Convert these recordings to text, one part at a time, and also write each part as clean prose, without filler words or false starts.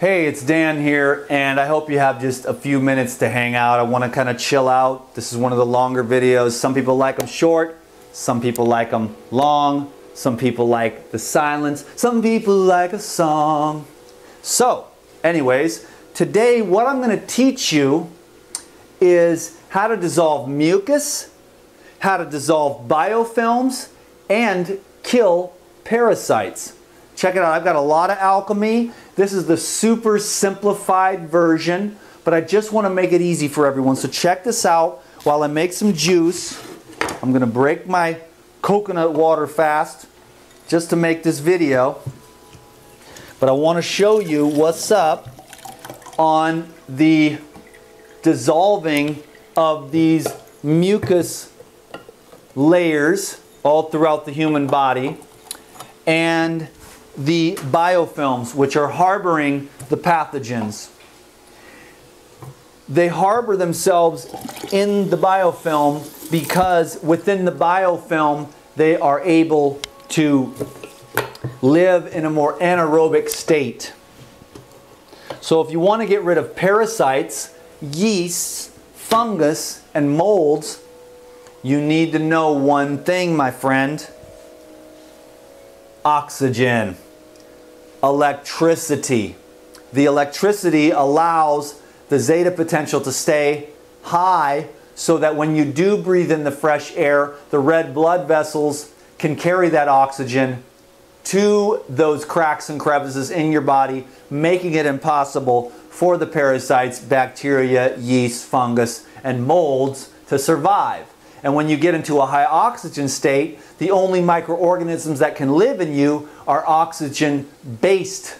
Hey, it's Dan here, and I hope you have just a few minutes to hang out. I want to kind of chill out. This is one of the longer videos. Some people like them short, some people like them long, some people like the silence, some people like a song. So, anyways, today what I'm going to teach you is how to dissolve mucus, how to dissolve biofilms, and kill parasites. Check it out, I've got a lot of alchemy. This is the super simplified version, but I just want to make it easy for everyone. So check this out while I make some juice. I'm going to break my coconut water fast just to make this video. But I want to show you what's up on the dissolving of these mucus layers all throughout the human body, and the biofilms, which are harboring the pathogens. They harbor themselves in the biofilm because within the biofilm they are able to live in a more anaerobic state. So if you want to get rid of parasites, yeasts, fungus, and molds, you need to know one thing, my friend. Oxygen, electricity. The electricity allows the zeta potential to stay high so that when you do breathe in the fresh air, the red blood vessels can carry that oxygen to those cracks and crevices in your body, making it impossible for the parasites, bacteria, yeast, fungus, and molds to survive. And when you get into a high oxygen state, the only microorganisms that can live in you are oxygen based.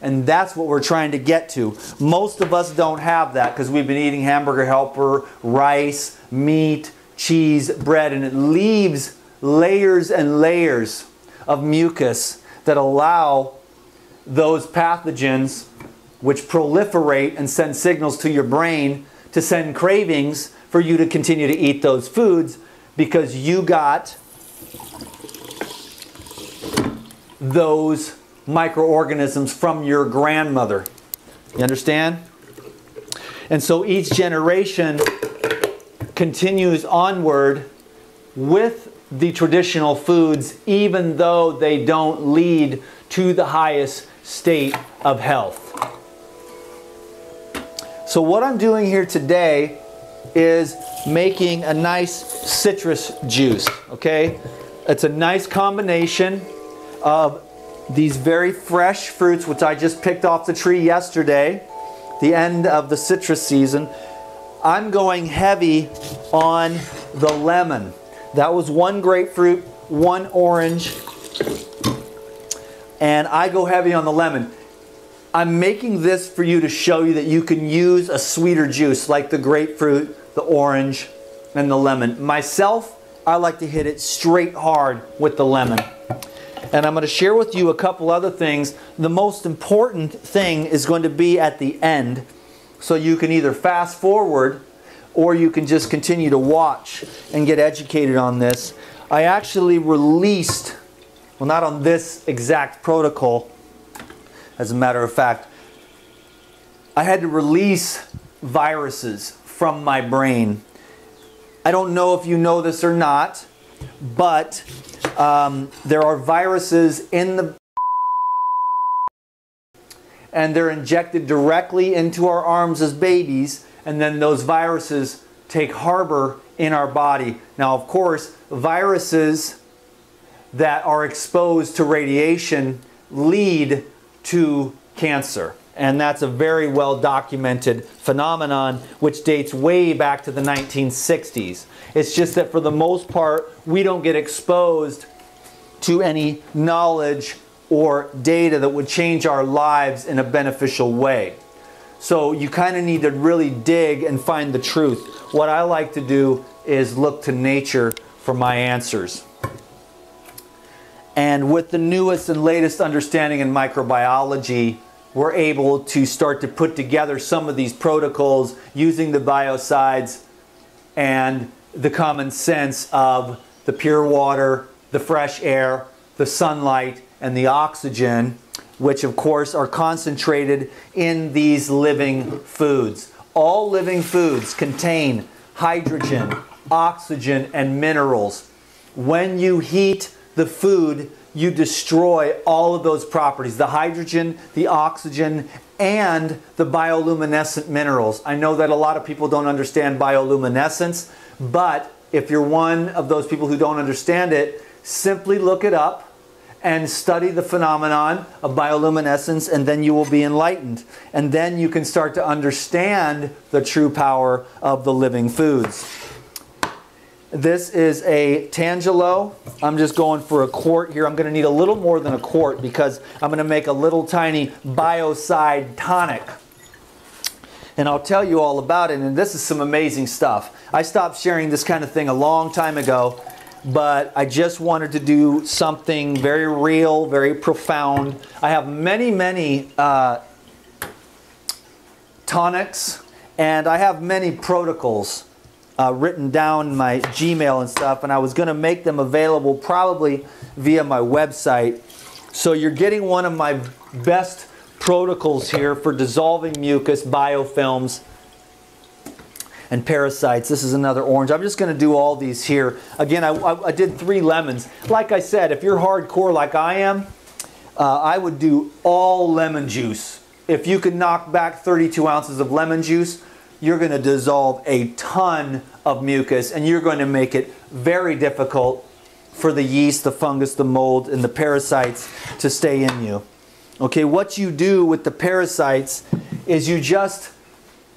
And that's what we're trying to get to. Most of us don't have that because we've been eating hamburger helper, rice, meat, cheese, bread, and it leaves layers and layers of mucus that allow those pathogens, which proliferate and send signals to your brain to send cravings for you to continue to eat those foods because you got those microorganisms from your grandmother. You understand? And so each generation continues onward with the traditional foods even though they don't lead to the highest state of health. So what I'm doing here today is making a nice citrus juice, okay? It's a nice combination of these very fresh fruits, which I just picked off the tree yesterday, the end of the citrus season. I'm going heavy on the lemon. That was one grapefruit, one orange, and I go heavy on the lemon. I'm making this for you to show you that you can use a sweeter juice like the grapefruit, the orange, and the lemon. Myself, I like to hit it straight hard with the lemon. And I'm going to share with you a couple other things. The most important thing is going to be at the end. So you can either fast forward or you can just continue to watch and get educated on this. I actually released, well, not on this exact protocol, as a matter of fact, I had to release viruses from my brain. I don't know if you know this or not, but there are viruses in the and they're injected directly into our arms as babies, and then those viruses take harbor in our body. Now, of course, viruses that are exposed to radiation lead to cancer. And that's a very well documented phenomenon which dates way back to the 1960s. It's just that for the most part, we don't get exposed to any knowledge or data that would change our lives in a beneficial way. So you kind of need to really dig and find the truth. What I like to do is look to nature for my answers. And with the newest and latest understanding in microbiology, we're able to start to put together some of these protocols using the biocides and the common sense of the pure water, the fresh air, the sunlight, and the oxygen which of course are concentrated in these living foods. All living foods contain hydrogen, oxygen, and minerals. When you heat the food, you destroy all of those properties, the hydrogen, the oxygen, and the bioluminescent minerals. I know that a lot of people don't understand bioluminescence, but if you're one of those people who don't understand it, simply look it up and study the phenomenon of bioluminescence, and then you will be enlightened. And then you can start to understand the true power of the living foods. This is a Tangelo. I'm just going for a quart here. I'm going to need a little more than a quart because I'm going to make a little tiny biocide tonic. And I'll tell you all about it. And this is some amazing stuff. I stopped sharing this kind of thing a long time ago, but I just wanted to do something very real, very profound. I have many tonics, and I have many protocols written down in my Gmail and stuff, and I was going to make them available probably via my website. So you're getting one of my best protocols here for dissolving mucus, biofilms, and parasites. This is another orange. I'm just going to do all these here. Again, I did 3 lemons. Like I said, if you're hardcore like I am, I would do all lemon juice. If you can knock back 32 ounces of lemon juice, you're going to dissolve a ton of mucus, and you're going to make it very difficult for the yeast, the fungus, the mold, and the parasites to stay in you. Okay, what you do with the parasites is you just,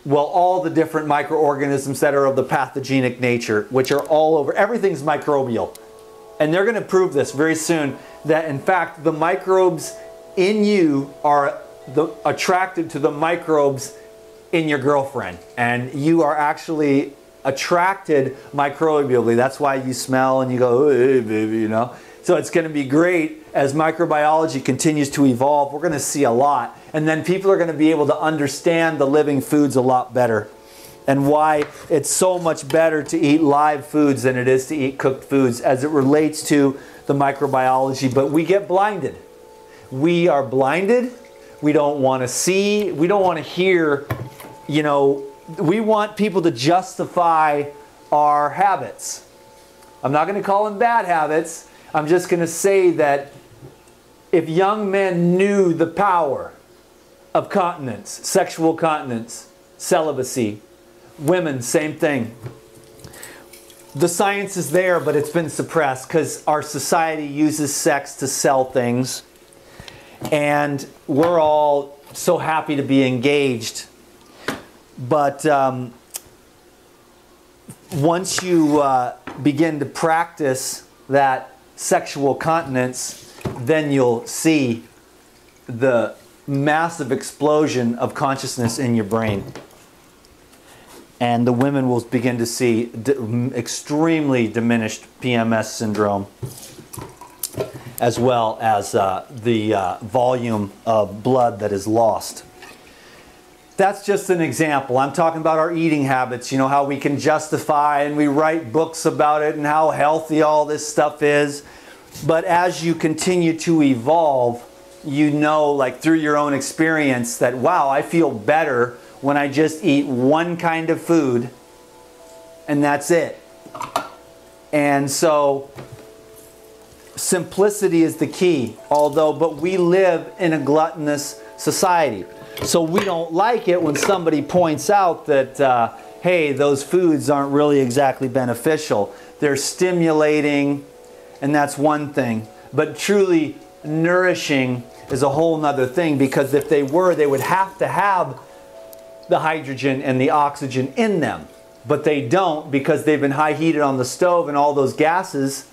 well, all the different microorganisms that are of the pathogenic nature, which are all over, everything's microbial. And they're going to prove this very soon, that in fact the microbes in you are attracted to the microbes in your girlfriend, and you are actually attracted microbially. That's why you smell and you go, hey baby, you know. So it's going to be great as microbiology continues to evolve. We're going to see a lot, and then people are going to be able to understand the living foods a lot better, and why it's so much better to eat live foods than it is to eat cooked foods as it relates to the microbiology. But we get blinded. We are blinded. We don't want to see. We don't want to hear. You know, we want people to justify our habits. I'm not going to call them bad habits. I'm just going to say that if young men knew the power of continence, sexual continence, celibacy, women, same thing. The science is there, but it's been suppressed because our society uses sex to sell things. And we're all so happy to be engaged. But once you begin to practice that sexual continence, then you'll see the massive explosion of consciousness in your brain. And the women will begin to see extremely diminished PMS syndrome, as well as the volume of blood that is lost. That's just an example. I'm talking about our eating habits, you know, how we can justify, and we write books about it and how healthy all this stuff is. But as you continue to evolve, you know, like through your own experience, that wow, I feel better when I just eat one kind of food and that's it. And so simplicity is the key, but we live in a gluttonous society. So we don't like it when somebody points out that, hey, those foods aren't really exactly beneficial. They're stimulating, and that's one thing. But truly nourishing is a whole nother thing, because if they were, they would have to have the hydrogen and the oxygen in them. But they don't, because they've been high heated on the stove, and all those gases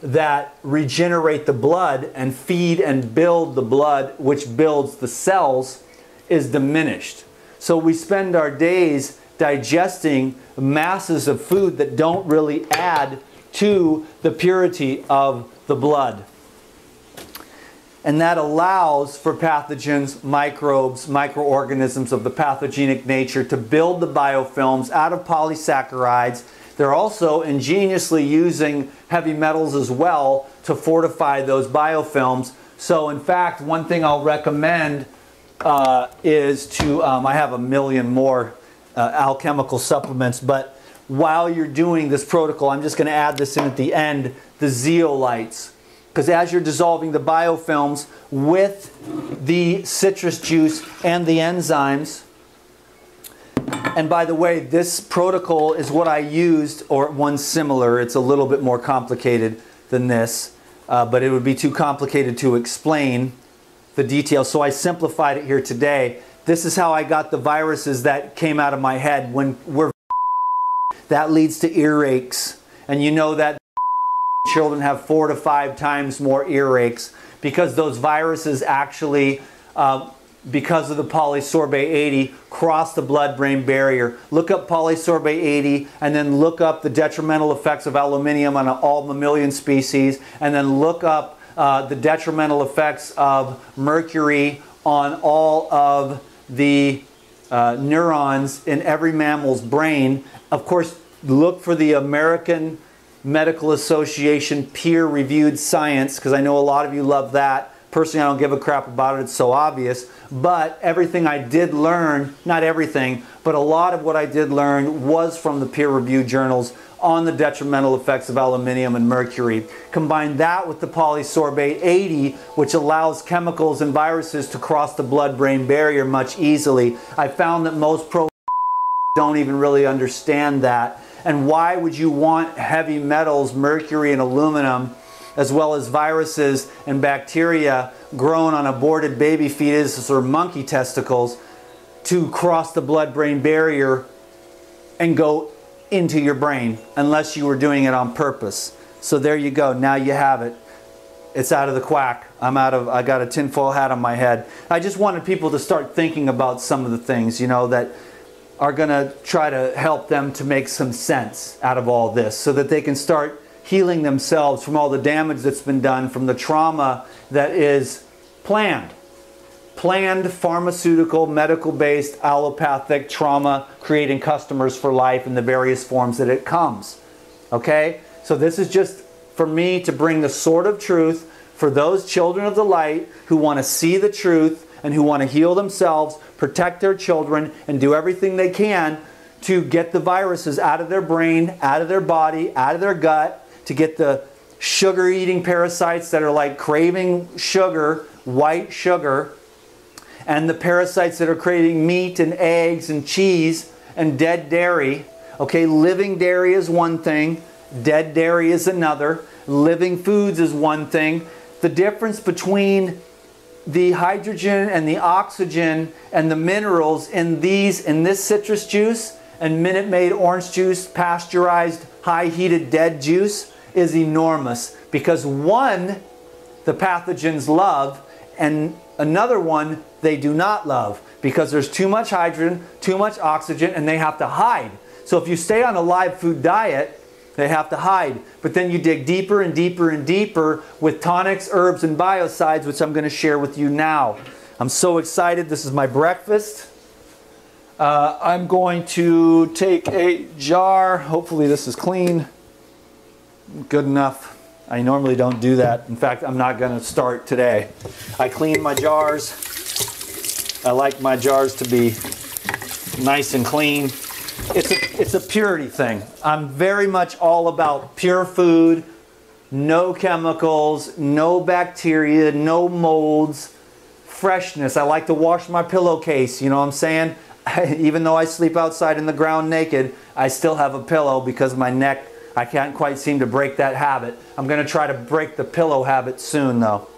that regenerate the blood and feed and build the blood, which builds the cells, is diminished. So we spend our days digesting masses of food that don't really add to the purity of the blood. And that allows for pathogens, microbes, microorganisms of the pathogenic nature to build the biofilms out of polysaccharides. They're also ingeniously using heavy metals as well to fortify those biofilms So in fact, one thing I'll recommend is to, I have a million more alchemical supplements, but while you're doing this protocol, I'm just going to add this in at the end, the zeolites. Because as you're dissolving the biofilms with the citrus juice and the enzymes, and by the way, this protocol is what I used, or one similar. It's a little bit more complicated than this, but it would be too complicated to explain the details, so I simplified it here today. This is how I got the viruses that came out of my head when we're that leads to earaches, and you know that children have 4 to 5 times more earaches because those viruses actually, because of the polysorbate 80, cross the blood-brain barrier. Look up polysorbate 80 and then look up the detrimental effects of aluminium on all mammalian species, and then look up the detrimental effects of mercury on all of the neurons in every mammal's brain. Of course, look for the American Medical Association peer-reviewed science, because I know a lot of you love that. Personally, I don't give a crap about it. It's so obvious. But everything I did learn, not everything, but a lot of what I did learn was from the peer-reviewed journals on the detrimental effects of aluminium and mercury. Combine that with the polysorbate 80, which allows chemicals and viruses to cross the blood-brain barrier much easily. I found that most don't even really understand that. And why would you want heavy metals, mercury and aluminum, as well as viruses and bacteria grown on aborted baby fetuses or monkey testicles to cross the blood-brain barrier and go into your brain, unless you were doing it on purpose? So there you go. Now you have it. It's out of the quack. I got a tinfoil hat on my head. I just wanted people to start thinking about some of the things, you know, that are going to try to help them to make some sense out of all this, so that they can start healing themselves from all the damage that's been done from the trauma that is planned pharmaceutical, medical-based, allopathic trauma, creating customers for life in the various forms that it comes. Okay? So this is just for me to bring the sword of truth for those children of the light who want to see the truth and who want to heal themselves, protect their children, and do everything they can to get the viruses out of their brain, out of their body, out of their gut, to get the sugar-eating parasites that are like craving sugar, white sugar, and the parasites that are creating meat and eggs and cheese and dead dairy. Okay, living dairy is one thing, dead dairy is another. Living foods is one thing. The difference between the hydrogen and the oxygen and the minerals in this citrus juice and Minute Maid orange juice, pasteurized, high-heated dead juice, is enormous. Because one, the pathogens love, and another one they do not love, because there's too much hydrogen, too much oxygen, and they have to hide. So if you stay on a live food diet, they have to hide. But then you dig deeper and deeper and deeper with tonics, herbs, and biocides, which I'm going to share with you now. I'm so excited. This is my breakfast. I'm going to take a jar. Hopefully this is clean. Good enough. I normally don't do that. In fact, I'm not going to start today. I clean my jars. I like my jars to be nice and clean. It's a purity thing. I'm very much all about pure food, no chemicals, no bacteria, no molds, freshness. I like to wash my pillowcase, you know what I'm saying? Even though I sleep outside in the ground naked, I still have a pillow because my neck, I can't quite seem to break that habit. I'm going to try to break the pillow habit soon though.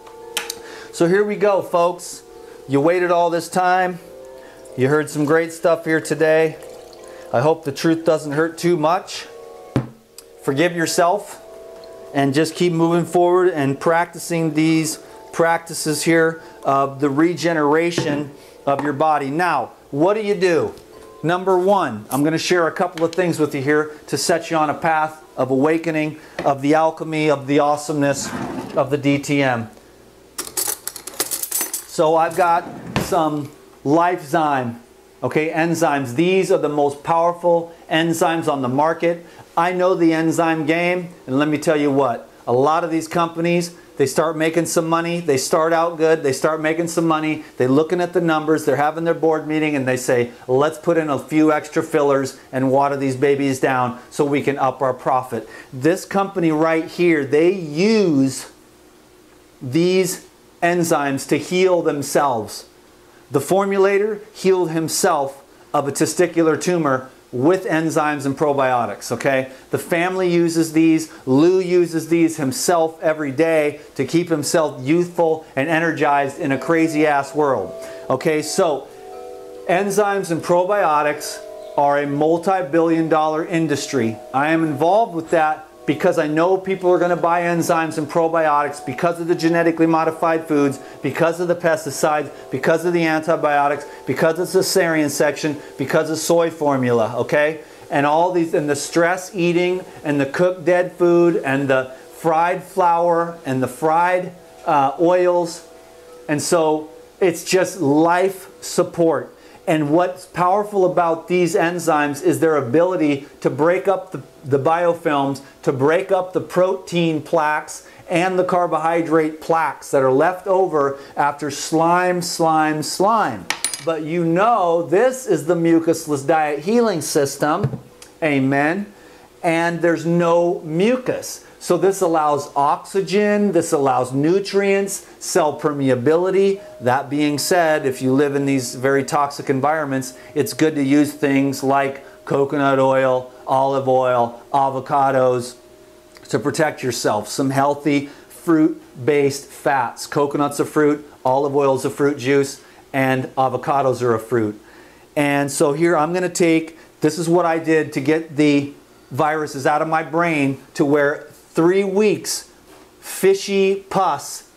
So here we go, folks. You waited all this time. You heard some great stuff here today. I hope the truth doesn't hurt too much. Forgive yourself and just keep moving forward and practicing these practices here of the regeneration of your body. Now, what do? Number one, I'm going to share a couple of things with you here to set you on a path of awakening, of the alchemy, of the awesomeness of the DTM. So I've got some Lifezyme. Okay, enzymes. These are the most powerful enzymes on the market. I know the enzyme game, and let me tell you what, a lot of these companies, They start making some money. They start out good. They start making some money. They're looking at the numbers. They're having their board meeting and they say, let's put in a few extra fillers and water these babies down so we can up our profit. This company right here, they use these enzymes to heal themselves. The formulator healed himself of a testicular tumor with enzymes and probiotics, okay? The family uses these. Lou uses these himself every day to keep himself youthful and energized in a crazy-ass world. Okay, so enzymes and probiotics are a multi-billion-dollar industry. I am involved with that because I know people are going to buy enzymes and probiotics because of the genetically modified foods, because of the pesticides, because of the antibiotics, because of the cesarean section, because of soy formula, okay? And all these, and the stress eating, and the cooked dead food, and the fried flour, and the fried oils. And so it's just life support. And what's powerful about these enzymes is their ability to break up the biofilms, to break up the protein plaques and the carbohydrate plaques that are left over after slime. But you know, this is the mucusless diet healing system. Amen. And there's no mucus. So this allows oxygen, this allows nutrients, cell permeability. That being said, if you live in these very toxic environments, it's good to use things like coconut oil, olive oil, avocados to protect yourself. Some healthy fruit-based fats. Coconut's a fruit, olive oil is a fruit juice, and avocados are a fruit. And so here I'm going to take, this is what I did to get the viruses out of my brain to where 3 weeks, fishy pus,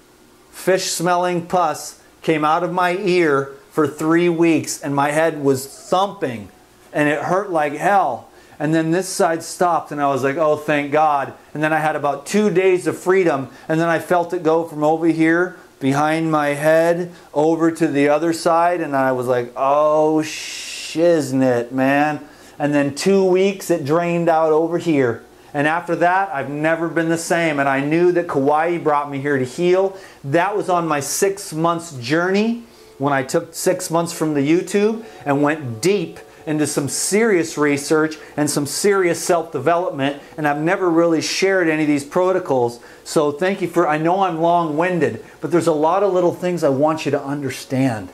fish-smelling pus came out of my ear for 3 weeks and my head was thumping and it hurt like hell. And then this side stopped and I was like, oh, thank God. And then I had about 2 days of freedom and then I felt it go from over here behind my head over to the other side and I was like, oh, shiznit, man. And then 2 weeks it drained out over here. And after that, I've never been the same. And I knew that Kauai brought me here to heal. That was on my 6 months journey when I took 6 months from the YouTube and went deep into some serious research and some serious self-development. And I've never really shared any of these protocols. So thank you for, I know I'm long-winded, but there's a lot of little things I want you to understand.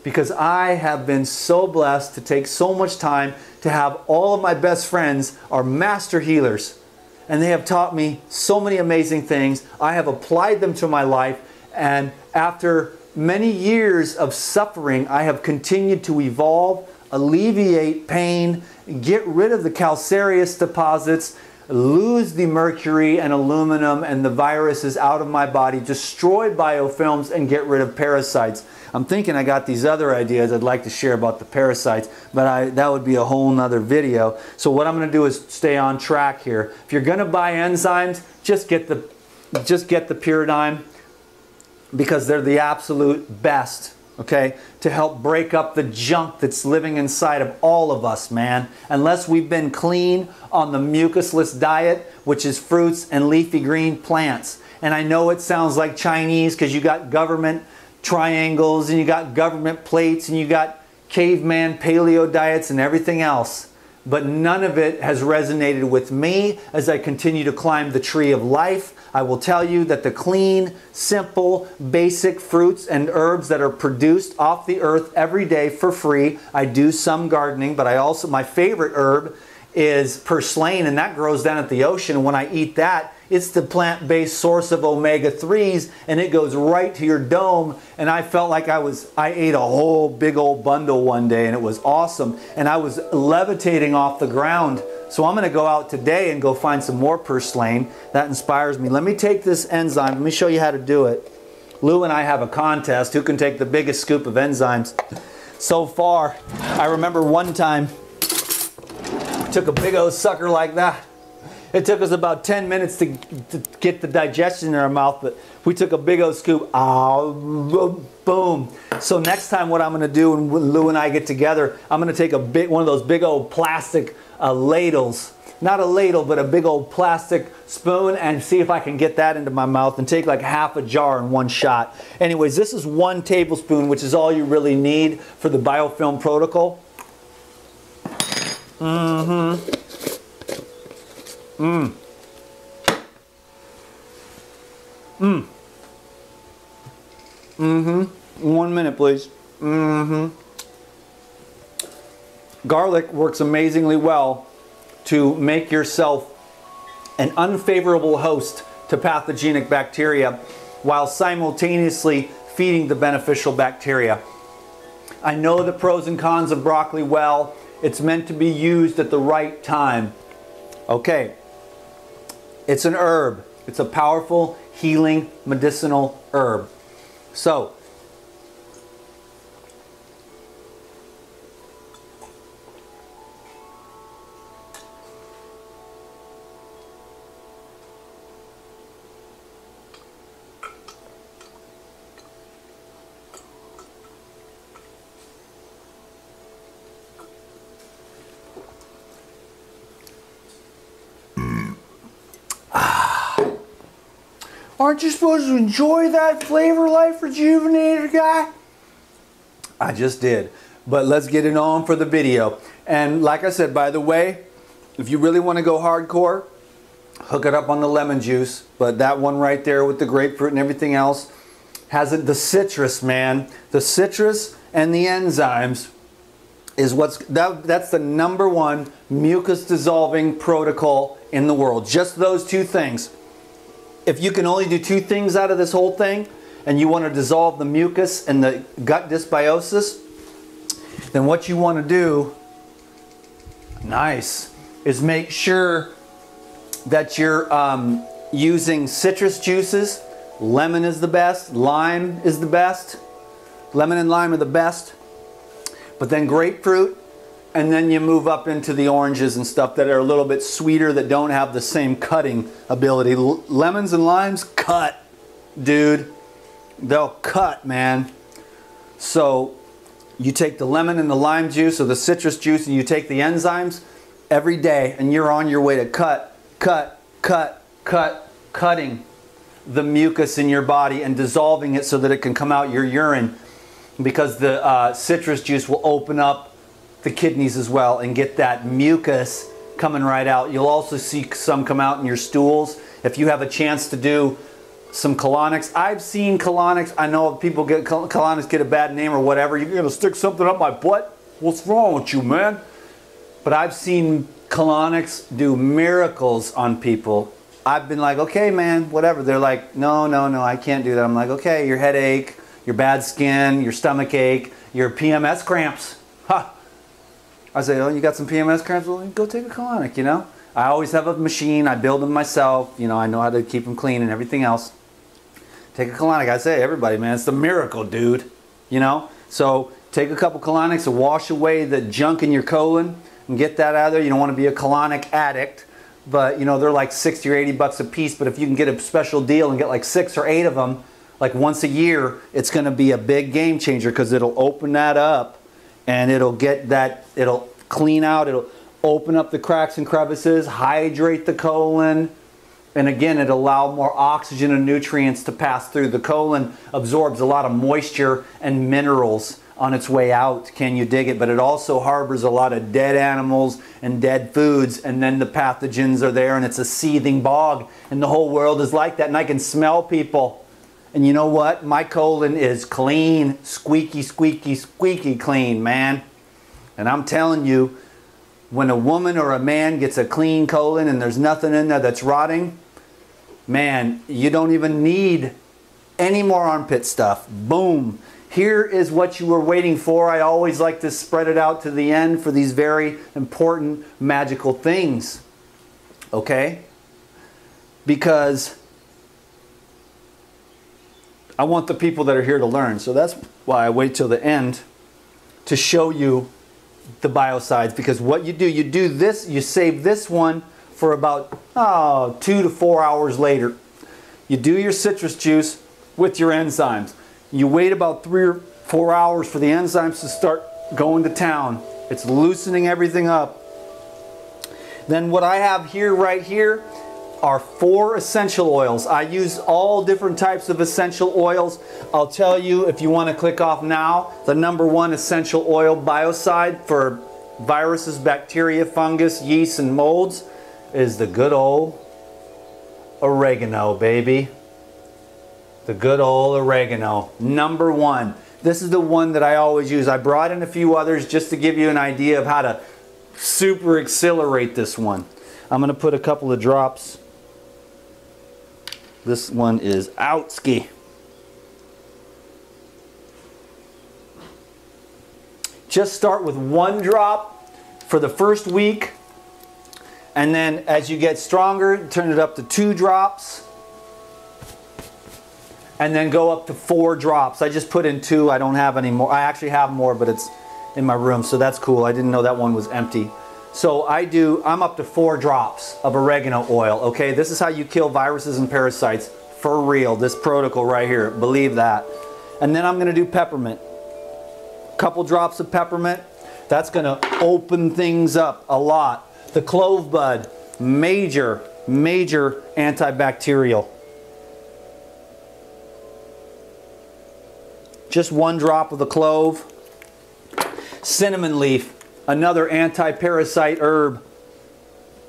Because I have been so blessed to take so much time to have all of my best friends are master healers. And they have taught me so many amazing things. I have applied them to my life. And after many years of suffering, I have continued to evolve, alleviate pain, get rid of the calcareous deposits, lose the mercury and aluminum and the viruses out of my body, destroy biofilms, and get rid of parasites. I'm thinking I got these other ideas I'd like to share about the parasites, but that would be a whole nother video. So what I'm going to do is stay on track here. If you're going to buy enzymes, just get the Paradigm because they're the absolute best. Okay, to help break up the junk that's living inside of all of us, man. Unless we've been clean on the mucusless diet, which is fruits and leafy green plants. And I know it sounds like Chinese because you got government triangles and you got government plates and you got caveman paleo diets and everything else. But none of it has resonated with me as I continue to climb the tree of life. I will tell you that the clean, simple, basic fruits and herbs that are produced off the earth every day for free. I do some gardening, but my favorite herb is purslane, and that grows down at the ocean. And when I eat that, it's the plant-based source of omega-3s, and it goes right to your dome. And I felt like I ate a whole big old bundle one day, and it was awesome. And I was levitating off the ground. So I'm going to go out today and go find some more purslane. That inspires me. Let me take this enzyme. Let me show you how to do it. Lou and I have a contest. Who can take the biggest scoop of enzymes? So far, I remember one time, I took a big old sucker like that. It took us about 10 minutes to get the digestion in our mouth, but we took a big old scoop. Boom. So next time what I'm going to do when Lou and I get together, I'm going to take one of those big old plastic ladles not a ladle, but a big old plastic spoon, and see if I can get that into my mouth and take like half a jar in one shot. Anyways, this is 1 tablespoon, which is all you really need for the biofilm protocol. One minute, please. Garlic works amazingly well to make yourself an unfavorable host to pathogenic bacteria while simultaneously feeding the beneficial bacteria. I know the pros and cons of broccoli well. It's meant to be used at the right time. Okay, it's an herb. It's a powerful, healing, medicinal herb. So, aren't you supposed to enjoy that flavor, Life Rejuvenator guy? I just did. But let's get it on for the video. And like I said, by the way, if you really want to go hardcore, hook it up on the lemon juice. But that one right there with the grapefruit and everything else has the citrus, man. The citrus and the enzymes is that's the #1 mucus dissolving protocol in the world. Just those 2 things. If you can only do 2 things out of this whole thing, and you want to dissolve the mucus and the gut dysbiosis, then what you want to do, is make sure that you're using citrus juices. Lemon is the best, lime is the best. Lemon and lime are the best. But then grapefruit, and then you move up into the oranges and stuff that are a little bit sweeter, that don't have the same cutting ability. Lemons and limes cut, dude. They'll cut, man. So you take the lemon and the lime juice or the citrus juice, and you take the enzymes every day, and you're on your way to cutting the mucus in your body and dissolving it so that it can come out your urine, because the citrus juice will open up the kidneys as well and get that mucus coming right out. You'll also see some come out in your stools. If you have a chance to do some colonics, I've seen colonics. I know people get colonics get a bad name or whatever. You're gonna stick something up my butt? What's wrong with you, man? But I've seen colonics do miracles on people. I've been like, okay, man, whatever. They're like, no, I can't do that. I'm like, okay, your headache, your bad skin, your stomach ache, your PMS cramps. Ha! I say, oh, you got some PMS cramps? Well, go take a colonic, you know? I always have a machine. I build them myself. You know, I know how to keep them clean and everything else. Take a colonic. I say, everybody, man, it's the miracle, dude. You know? So take a couple colonics to wash away the junk in your colon and get that out of there. You don't want to be a colonic addict. But, you know, they're like 60 or 80 bucks a piece. But if you can get a special deal and get like 6 or 8 of them, like once a year, it's going to be a big game changer, because it'll open that up. And it'll get that, it'll clean out, it'll open up the cracks and crevices, hydrate the colon, and again, it'll allow more oxygen and nutrients to pass through. The colon absorbs a lot of moisture and minerals on its way out. Can you dig it? But it also harbors a lot of dead animals and dead foods, and then the pathogens are there, and it's a seething bog, and the whole world is like that, and I can smell people. And you know what? My colon is clean, squeaky, squeaky, squeaky clean, man. And I'm telling you, when a woman or a man gets a clean colon and there's nothing in there that's rotting, man, you don't even need any more armpit stuff. Boom. Here is what you were waiting for. I always like to spread it out to the end for these very important, magical things. Okay? Because I want the people that are here to learn. So that's why I wait till the end to show you the biocides. Because what you do this, you save this one for about 2 to 4 hours later. You do your citrus juice with your enzymes. You wait about 3 or 4 hours for the enzymes to start going to town. It's loosening everything up. Then what I have here, right here, are 4 essential oils. I use all different types of essential oils. I'll tell you, if you want to click off now, the #1 essential oil, biocide for viruses, bacteria, fungus, yeast, and molds, is the good old oregano, baby. The good old oregano, #1. This is the one that I always use. I brought in a few others just to give you an idea of how to super accelerate this one. I'm going to put a couple of drops. This one is outski. Just start with 1 drop for the first week, and then as you get stronger, turn it up to 2 drops, and then go up to 4 drops. I just put in 2. I don't have any more. I actually have more, but it's in my room, so that's cool. I didn't know that one was empty. So I'm up to 4 drops of oregano oil, okay? This is how you kill viruses and parasites for real, this protocol right here, believe that. And then I'm gonna do peppermint. Couple drops of peppermint. That's gonna open things up a lot. The clove bud, major antibacterial. Just 1 drop of the clove. Cinnamon leaf, another anti-parasite herb,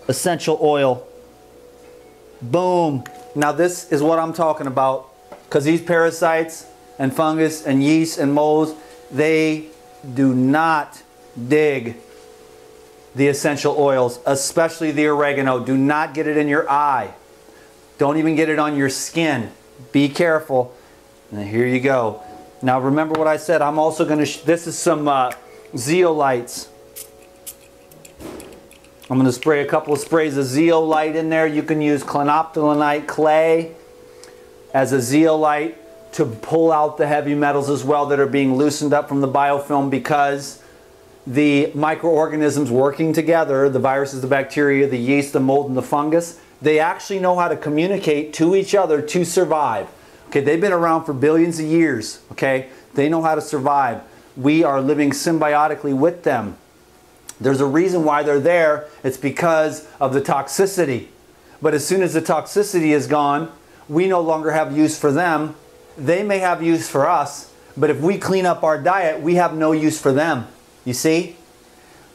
essential oil. Boom. Now this is what I'm talking about, because these parasites and fungus and yeast and molds, they do not dig the essential oils, especially the oregano. Do not get it in your eye. Don't even get it on your skin. Be careful. And here you go. Now remember what I said. I'm also going to, this is some zeolites. I'm going to spray a couple of sprays of zeolite in there. You can use clinoptilonite clay as a zeolite to pull out the heavy metals as well that are being loosened up from the biofilm, because the microorganisms working together, the viruses, the bacteria, the yeast, the mold, and the fungus, they actually know how to communicate to each other to survive. Okay, they've been around for billions of years, okay? They know how to survive. We are living symbiotically with them. There's a reason why they're there. It's because of the toxicity. But as soon as the toxicity is gone, we no longer have use for them. They may have use for us, but if we clean up our diet, we have no use for them. You see?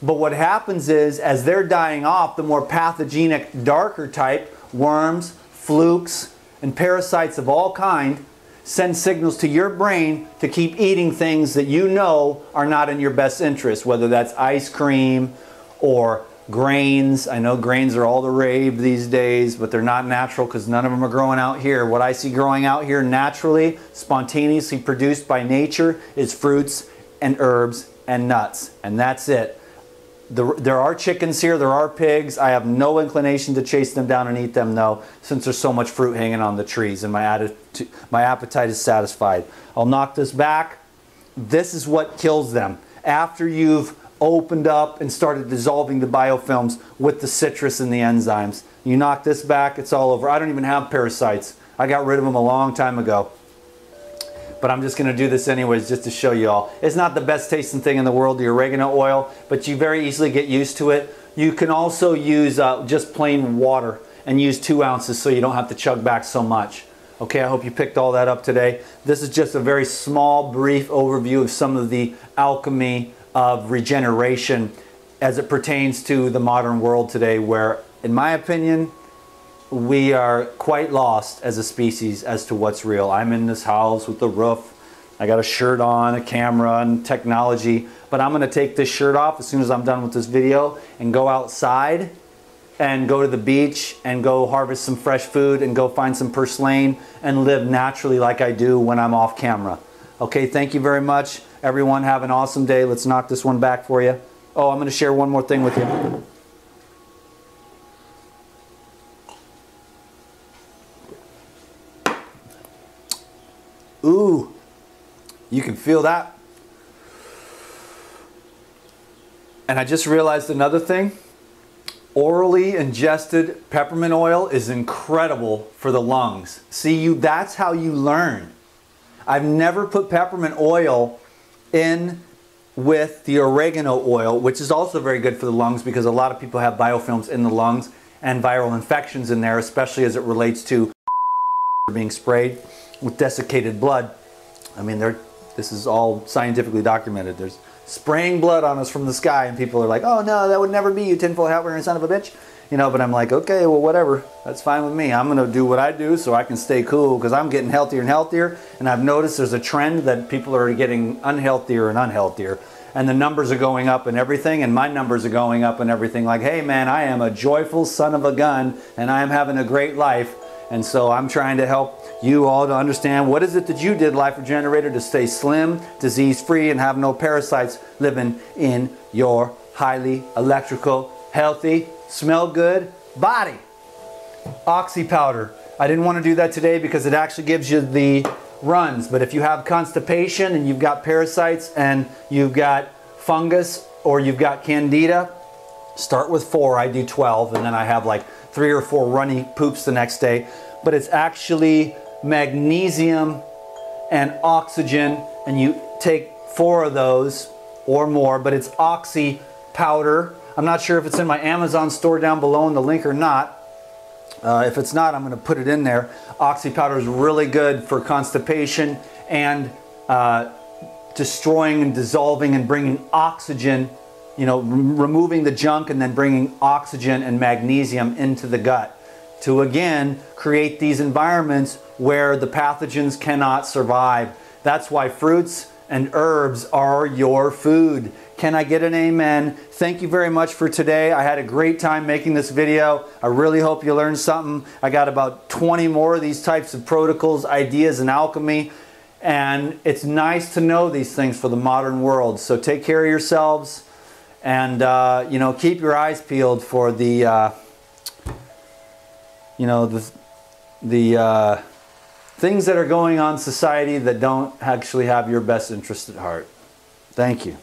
But what happens is, as they're dying off, the more pathogenic, darker type, worms, flukes, and parasites of all kind, send signals to your brain to keep eating things that you know are not in your best interest, whether that's ice cream or grains. I know grains are all the rave these days, but they're not natural because none of them are growing out here. What I see growing out here naturally, spontaneously produced by nature, is fruits and herbs and nuts, and that's it. There are chickens here, there are pigs. I have no inclination to chase them down and eat them, though, since there's so much fruit hanging on the trees and my appetite is satisfied. I'll knock this back. This is what kills them. After you've opened up and started dissolving the biofilms with the citrus and the enzymes, you knock this back, it's all over. I don't even have parasites. I got rid of them a long time ago. But I'm just going to do this anyways just to show you all. It's not the best tasting thing in the world, the oregano oil, but you very easily get used to it. You can also use just plain water and use 2 ounces so you don't have to chug back so much. Okay, I hope you picked all that up today. This is just a very small, brief overview of some of the alchemy of regeneration as it pertains to the modern world today, where, in my opinion, we are quite lost as a species as to what's real. I'm in this house with the roof. I got a shirt on, a camera, and technology. But I'm going to take this shirt off as soon as I'm done with this video and go outside and go to the beach and go harvest some fresh food and go find some purslane and live naturally like I do when I'm off camera. Okay, thank you very much. Everyone, have an awesome day. Let's knock this one back for you. Oh, I'm going to share one more thing with you. Ooh, you can feel that. And I just realized another thing. Orally ingested peppermint oil is incredible for the lungs. See, that's how you learn. I've never put peppermint oil in with the oregano oil, which is also very good for the lungs because a lot of people have biofilms in the lungs and viral infections in there, especially as it relates to being sprayed with desiccated blood. I mean, this is all scientifically documented. There's spraying blood on us from the sky, and people are like, oh no, that would never be, you tinfoil hat wearing son of a bitch. You know, but I'm like, okay, well, whatever. That's fine with me. I'm going to do what I do so I can stay cool because I'm getting healthier and healthier. And I've noticed there's a trend that people are getting unhealthier and unhealthier. And the numbers are going up and everything. And my numbers are going up and everything. Like, hey, man, I am a joyful son of a gun and I am having a great life. And so I'm trying to help you all to understand what is it that you did, Life Regenerator, to stay slim, disease-free, and have no parasites living in your highly electrical, healthy, smell good body. Oxy powder. I didn't want to do that today because it actually gives you the runs. But if you have constipation and you've got parasites and you've got fungus or you've got candida, start with 4. I do 12 and then I have like 3 or 4 runny poops the next day. But it's actually magnesium and oxygen, and you take 4 of those or more, but it's oxy powder. I'm not sure if it's in my Amazon store down below in the link or not. If it's not, I'm going to put it in there. Oxy powder is really good for constipation and destroying and dissolving and bringing oxygen, you know, removing the junk and then bringing oxygen and magnesium into the gut to again create these environments where the pathogens cannot survive. That's why fruits and herbs are your food. Can I get an amen? Thank you very much for today. I had a great time making this video. I really hope you learned something. I got about 20 more of these types of protocols, ideas, and alchemy. And it's nice to know these things for the modern world. So take care of yourselves and you know, keep your eyes peeled for the you know, the things that are going on in society that don't actually have your best interest at heart. Thank you.